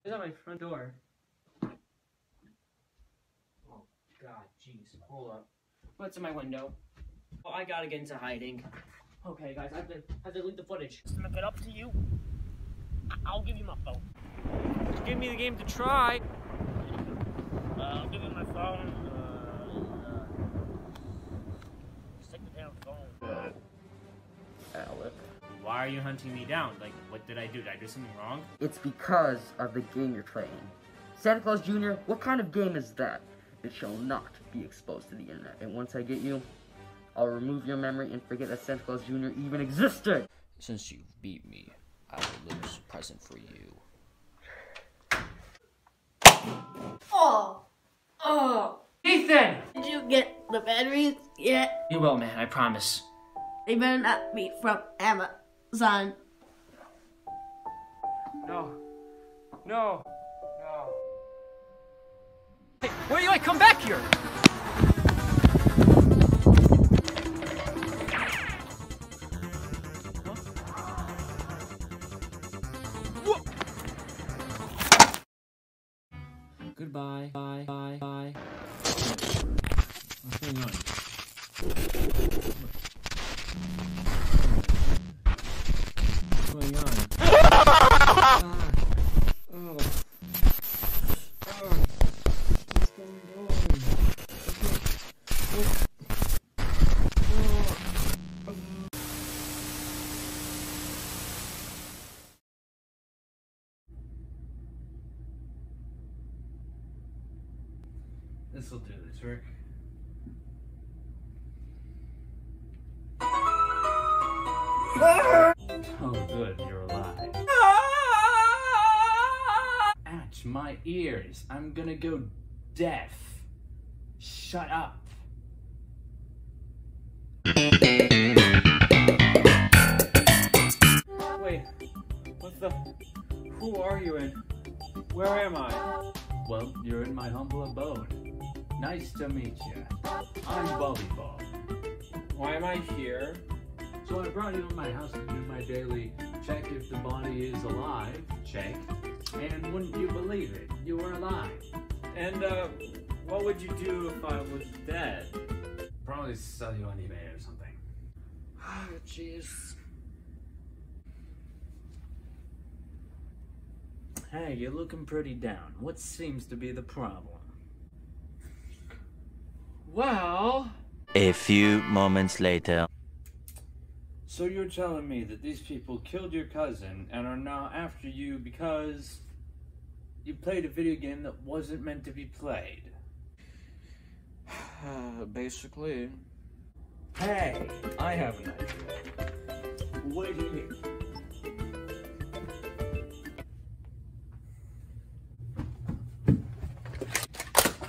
It's at my front door. Oh god, jeez. Hold up. What's in my window? Oh, I gotta get into hiding. Okay, guys, I have to delete the footage. Just to make it up to you, I'll give you my phone. Give me the game to try. I'll give you my phone. Just take the damn phone. Alec. Why are you hunting me down? Like, what did I do? Did I do something wrong? It's because of the game you're playing. Santa Claus Jr., what kind of game is that? It shall not be exposed to the internet. And once I get you, I'll remove your memory and forget that Santa Claus Jr. even existed. Since you beat me, I will lose a present for you. Oh! Oh! Ethan! Did you get the batteries yet? You will, man, I promise. They better not be from Amazon. No. No. No. Hey, where are you at? Come back here! Goodbye. Bye. Bye. Bye. What's going on? What's going on? Oh. What's going on? This'll do this, Rick. Oh, good, you're alive. Ouch, my ears. I'm gonna go deaf. Shut up. Wait, what the? Who are you and where am I? Well, you're in my humble abode. Nice to meet you. I'm Bobby Bob. Why am I here? So I brought you to my house to do my daily check if the body is alive, check. And wouldn't you believe it, you were alive. And, what would you do if I was dead? Probably sell you on eBay or something. Oh, jeez. Hey, you're looking pretty down. What seems to be the problem? Well... A few moments later. So you're telling me that these people killed your cousin and are now after you because you played a video game that wasn't meant to be played? Basically. Hey, I have an idea. What do you need?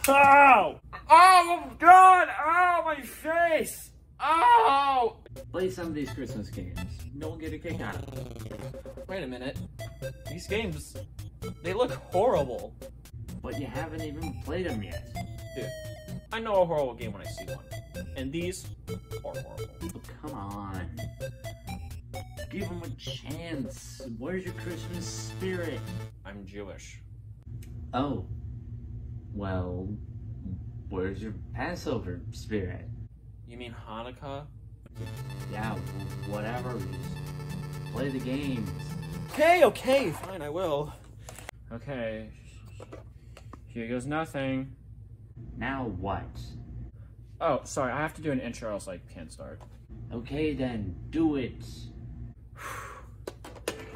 Ow! Oh, God! Ow, my face! Ow! Play some of these Christmas games. You'll get a kick out of them. Wait a minute. These games, they look horrible. But you haven't even played them yet. Dude, I know a horrible game when I see one. And these are horrible. Oh, come on. Give them a chance. Where's your Christmas spirit? I'm Jewish. Oh. Well, where's your Passover spirit? You mean Hanukkah? Yeah, whatever. Just play the games. Okay, fine, I will. Okay. Here goes nothing. Now what? Oh, sorry, I have to do an intro else I can't start. Okay then, do it.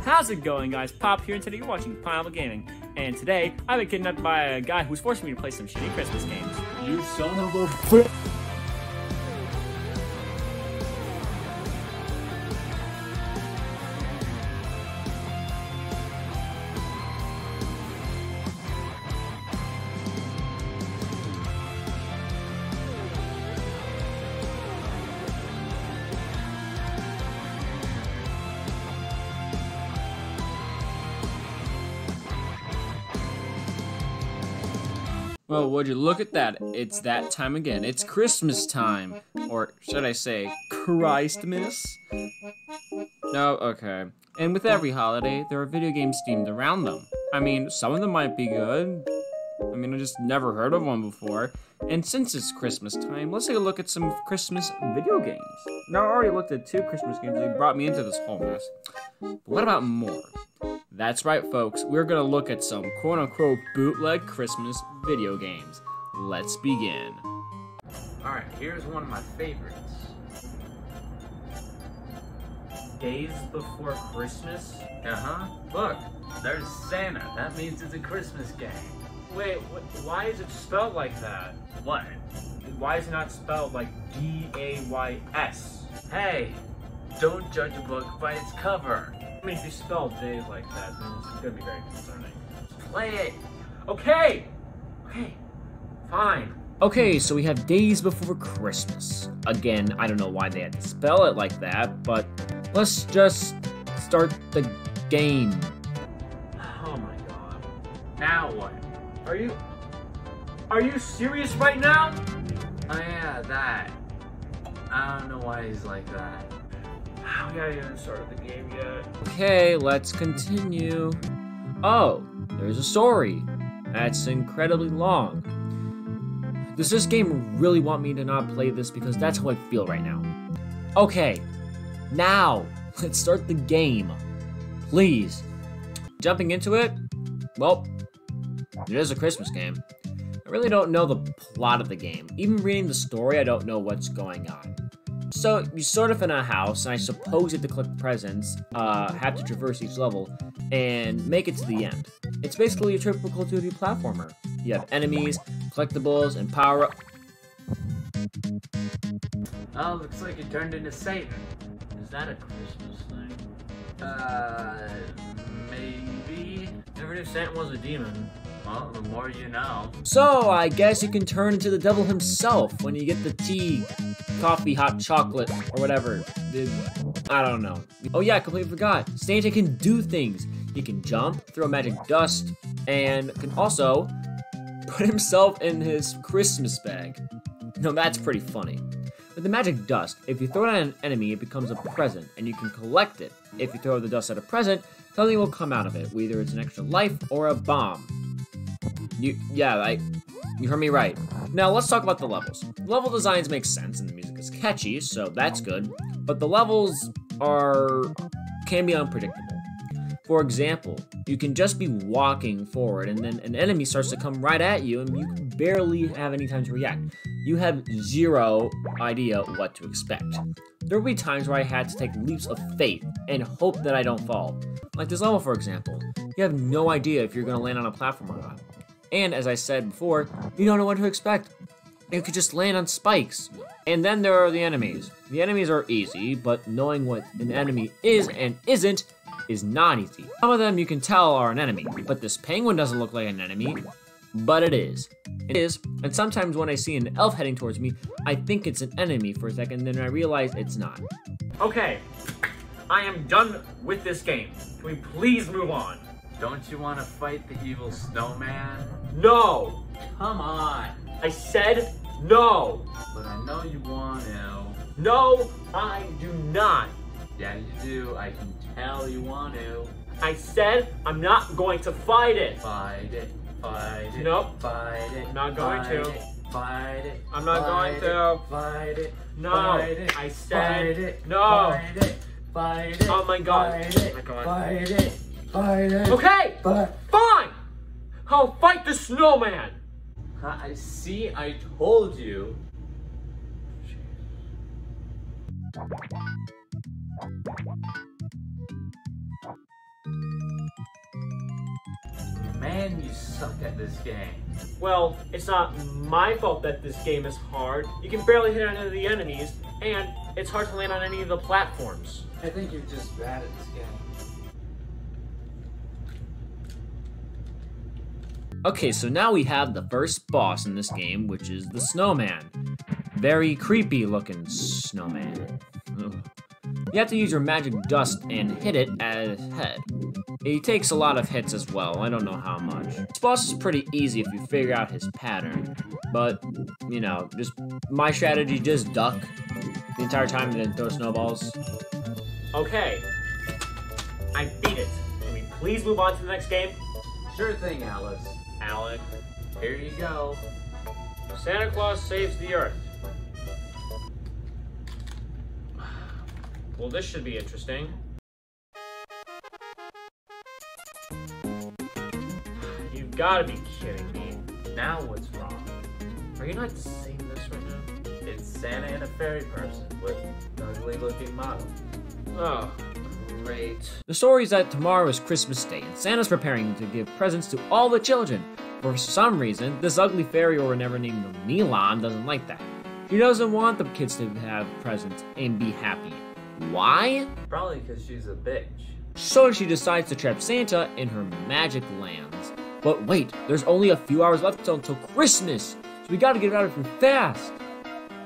How's it going, guys? Pop here, and today you're watching Pineapple Gaming. And today, I've been kidnapped by a guy who's forcing me to play some shitty Christmas games. You son of a bitch! Well, would you look at that? It's that time again. It's Christmas time. Or should I say, Christmas? No, okay. And with every holiday, there are video games themed around them. I mean, some of them might be good. I mean, I just never heard of one before. And since it's Christmas time, let's take a look at some Christmas video games. Now, I already looked at 2 Christmas games. They brought me into this whole mess. But what about more? That's right, folks. We're gonna look at some quote-unquote bootleg Christmas video games. Let's begin. Alright, here's one of my favorites. Days before Christmas? Uh-huh. Look, there's Santa. That means it's a Christmas game. Wait, why is it spelled like that? What? Why is it not spelled like D-A-Y-S? Hey, don't judge a book by its cover. I mean, if you spell days like that, then it's gonna be very concerning. Play it. Okay! Okay, fine. Okay, so we have Days Before Christmas. Again, I don't know why they had to spell it like that, but let's just start the game. Oh my god. Now what? Are you serious right now? Oh yeah, that. I don't know why he's like that. We haven't even started the game yet. Okay, let's continue. Oh, there's a story. That's incredibly long. Does this game really want me to not play this? Because that's how I feel right now. Okay, now, let's start the game. Please. Jumping into it, well, it is a Christmas game. I really don't know the plot of the game. Even reading the story, I don't know what's going on. So, you're sort of in a house, and I suppose you have to collect presents, have to traverse each level, and make it to the end. It's basically a typical 2D platformer. You have enemies, collectibles, and power-up. Oh, looks like you turned into Satan. Is that a Christmas thing? Maybe? Never knew Santa was a demon. Well, the more you know. So, I guess you can turn into the devil himself when you get the tea, coffee, hot chocolate, or whatever. I don't know. Oh yeah, I completely forgot. Santa can do things. He can jump, throw magic dust, and can also put himself in his Christmas bag. No, that's pretty funny. With the magic dust, if you throw it at an enemy, it becomes a present, and you can collect it. If you throw the dust at a present, something will come out of it, whether it's an extra life or a bomb. You heard me right. Now let's talk about the levels. Level designs make sense and the music is catchy, so that's good. But the levels can be unpredictable. For example, you can just be walking forward and then an enemy starts to come right at you and you barely have any time to react. You have zero idea what to expect. There will be times where I had to take leaps of faith and hope that I don't fall. Like this level, for example. You have no idea if you're going to land on a platform or not. And as I said before, you don't know what to expect. You could just land on spikes. And then there are the enemies. The enemies are easy, but knowing what an enemy is and isn't is not easy. Some of them you can tell are an enemy, but this penguin doesn't look like an enemy, but it is. It is, and sometimes when I see an elf heading towards me, I think it's an enemy for a second, then I realize it's not. Okay, I am done with this game. Can we please move on? Don't you want to fight the evil Snowman? No! Come on! I said no! But I know you want to. No, I do not. Yeah, you do. I can tell you want to. I said I'm not going to fight it. Fight it. Fight it. Nope. Fight it. I'm not going to. Fight it. I'm not going to. Fight it. No. Fight it. I said Fight it. no. Fight it. Fight it. Oh my god. Fight it. Oh my god. Fight it. Fight it. Okay! But Fine! I'll fight the snowman! I see, I told you. Man, you suck at this game. Well, it's not my fault that this game is hard. You can barely hit on any of the enemies, and it's hard to land on any of the platforms. I think you're just bad at this game. Okay, so now we have the first boss in this game, which is the Snowman. Very creepy looking snowman. Ugh. You have to use your magic dust and hit it at his head. He takes a lot of hits as well, I don't know how much. This boss is pretty easy if you figure out his pattern, but, you know, just my strategy, just duck the entire time and then throw snowballs. Okay, I beat it. Can we please move on to the next game? Sure thing, Alice. Alec. Here you go. Santa Claus saves the Earth. Well, this should be interesting. You've got to be kidding me. Now what's wrong? Are you not seeing this right now? It's Santa and a fairy person with an ugly-looking model. Oh, great. The story is that tomorrow is Christmas Day, and Santa's preparing to give presents to all the children. For some reason, this ugly fairy or never named Milan doesn't like that. She doesn't want the kids to have presents and be happy. Why? Probably because she's a bitch. So she decides to trap Santa in her magic lands. But wait, there's only a few hours left until Christmas, so we gotta get out of here fast.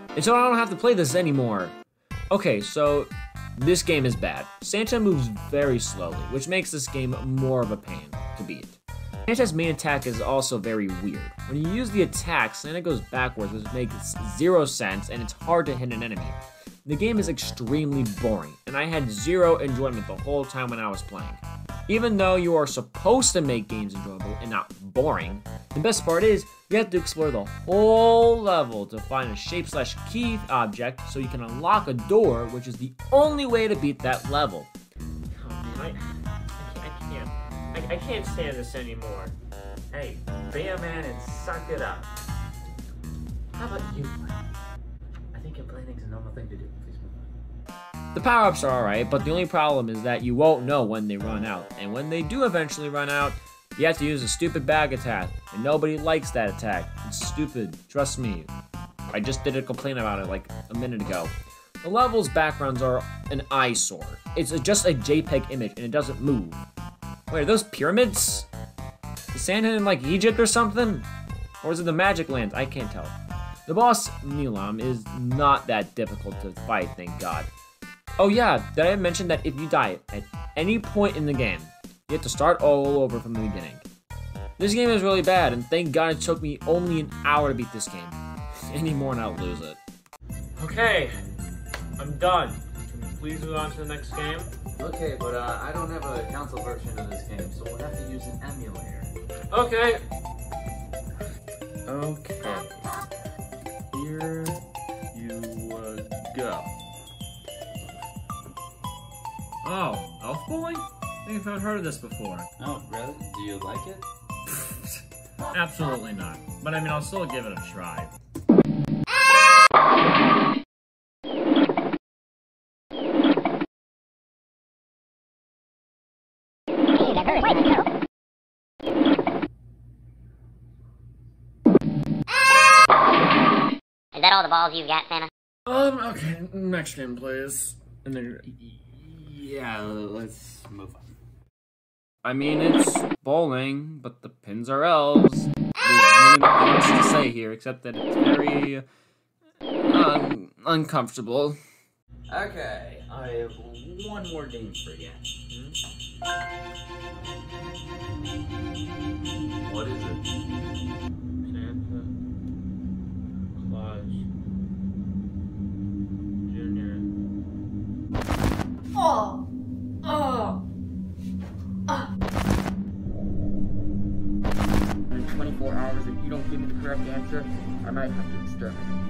And so I don't have to play this anymore. Okay, so this game is bad. Santa moves very slowly, which makes this game more of a pain to beat. Santa's main attack is also very weird. When you use the attack, Santa goes backwards, which makes 0 sense, and it's hard to hit an enemy. The game is extremely boring, and I had 0 enjoyment the whole time when I was playing. Even though you are supposed to make games enjoyable and not boring, the best part is you have to explore the whole level to find a shape/key object so you can unlock a door, which is the only way to beat that level. Oh, man, I can't stand this anymore. Hey, be a man and suck it up. How about you? I think complaining is a normal thing to do. Please move on. The power-ups are alright, but the only problem is that you won't know when they run out. And when they do eventually run out, you have to use a stupid bag attack. And nobody likes that attack. It's stupid. Trust me. I just did a complaint about it like a minute ago. The level's backgrounds are an eyesore. It's just a JPEG image and it doesn't move. Wait, are those pyramids? Is Santa in like Egypt or something? Or is it the Magic Land? I can't tell. The boss, Milam, is not that difficult to fight, thank God. Oh yeah, did I mention that if you die at any point in the game, you have to start all over from the beginning. This game is really bad, and thank God it took me only an hour to beat this game. Any more and I'll lose it. Okay, I'm done. Can you please move on to the next game? Okay, but I don't have a console version of this game, so we'll have to use an emulator. Okay. Okay. Here you go. Oh, Elf Boy? I think I've heard of this before. Oh, really? Do you like it? Absolutely not. But I mean, I'll still give it a try. Is that all the balls you've got, Santa? Okay, next game, please. And then, Yeah, let's move on. I mean, it's bowling, but the pins are elves. There's really nothing else to say here, except that it's very, uncomfortable. Okay, I have one more game for you. What is it? Santa Claus Jr. Oh. 24 hours, if you don't give me the correct answer, I might have to exterminate.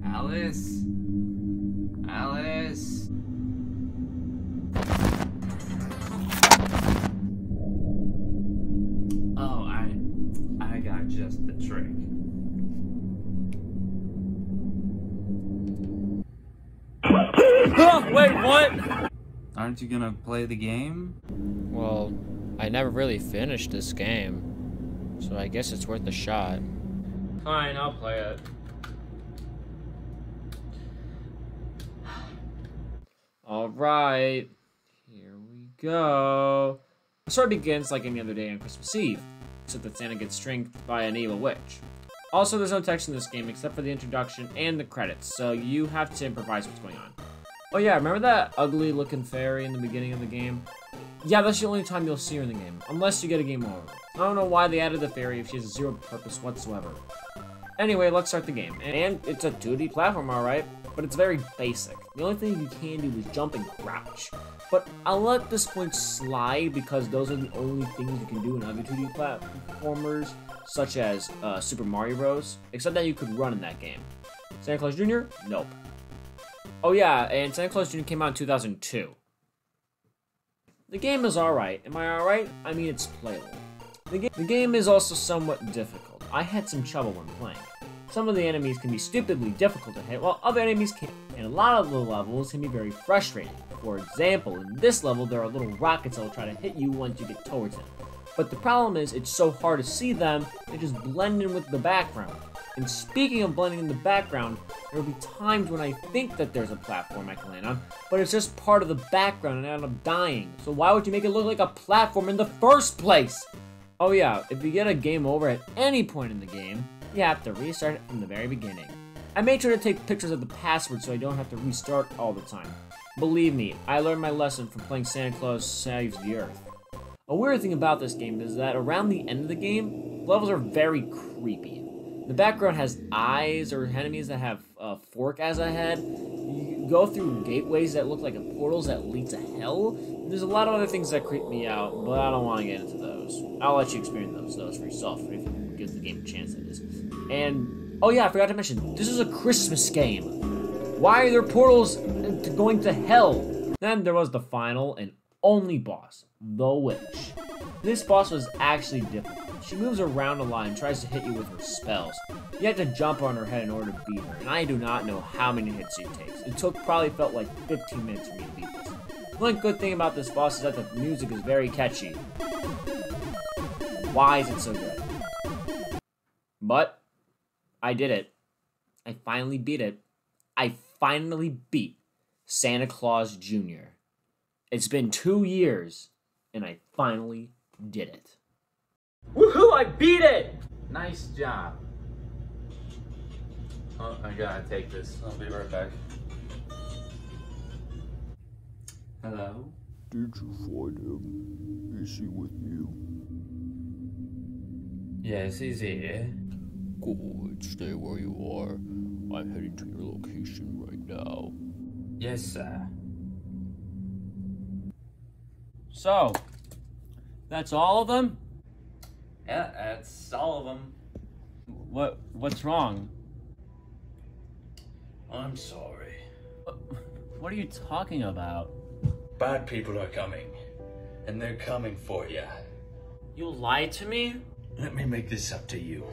Alice? Alice? Oh, I got just the trick. Oh, wait, what? Aren't you gonna play the game? Well, I never really finished this game, so I guess it's worth a shot. Fine, I'll play it. Alright, here we go. The story begins like any other day on Christmas Eve, except that Santa gets strength by an evil witch. Also, there's no text in this game except for the introduction and the credits, so you have to improvise what's going on. Oh yeah, remember that ugly looking fairy in the beginning of the game? Yeah, that's the only time you'll see her in the game, unless you get a game over. I don't know why they added the fairy if she has zero purpose whatsoever. Anyway, let's start the game. And it's a 2D platform, alright, but it's very basic. The only thing you can do is jump and crouch. But I'll let this point slide because those are the only things you can do in other 2D platformers, such as Super Mario Bros. Except that you could run in that game. Santa Claus Jr.? Nope. Oh yeah, and Santa Claus Jr. came out in 2002. The game is alright. Am I alright? I mean, it's playable. The game is also somewhat difficult. I had some trouble when playing. Some of the enemies can be stupidly difficult to hit, while other enemies can't. And a lot of the levels can be very frustrating. For example, in this level, there are little rockets that will try to hit you once you get towards them. But the problem is, it's so hard to see them, they just blend in with the background. And speaking of blending in the background, there will be times when I think that there's a platform I can land on, but it's just part of the background and I end up dying. So why would you make it look like a platform in the first place? Oh yeah, if you get a game over at any point in the game, you have to restart it from the very beginning. I made sure to take pictures of the password so I don't have to restart all the time. Believe me, I learned my lesson from playing Santa Claus Saves the Earth. A weird thing about this game is that around the end of the game, levels are very creepy. The background has eyes or enemies that have a fork as a head. You go through gateways that look like portals that lead to hell. There's a lot of other things that creep me out, but I don't want to get into those. I'll let you experience those for yourself if you give the game a chance, that is. And, oh yeah, I forgot to mention, this is a Christmas game. Why are there portals going to hell? Then there was the final and only boss, the witch. This boss was actually difficult. She moves around a lot and tries to hit you with her spells. You have to jump on her head in order to beat her, and I do not know how many hits she takes. It probably felt like 15 minutes for me to beat this. One good thing about this boss is that the music is very catchy. Why is it so good? But I did it. I finally beat it. I finally beat Santa Claus Jr. It's been 2 years, and I finally did it. Woohoo! I beat it! Nice job. Oh, I gotta take this. I'll be right back. Hello? Did you find him? Is he with you? Yes, he's here. Good, stay where you are. I'm heading to your location right now. Yes, sir. So, that's all of them? Yeah, that's all of them. What's wrong? I'm sorry. What are you talking about? Bad people are coming, and they're coming for you. You lied to me? Let me make this up to you.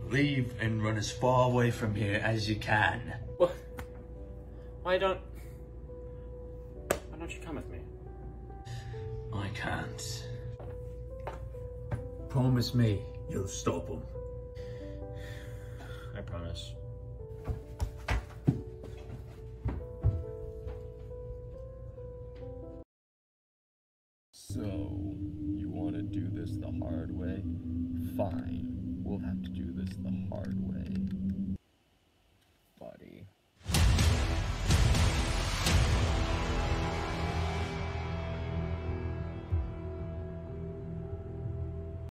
Leave and run as far away from here as you can. What? Why don't you come with me? I can't. Promise me you'll stop him. I promise. So, you want to do this the hard way? Fine, we'll have to do this the hard way.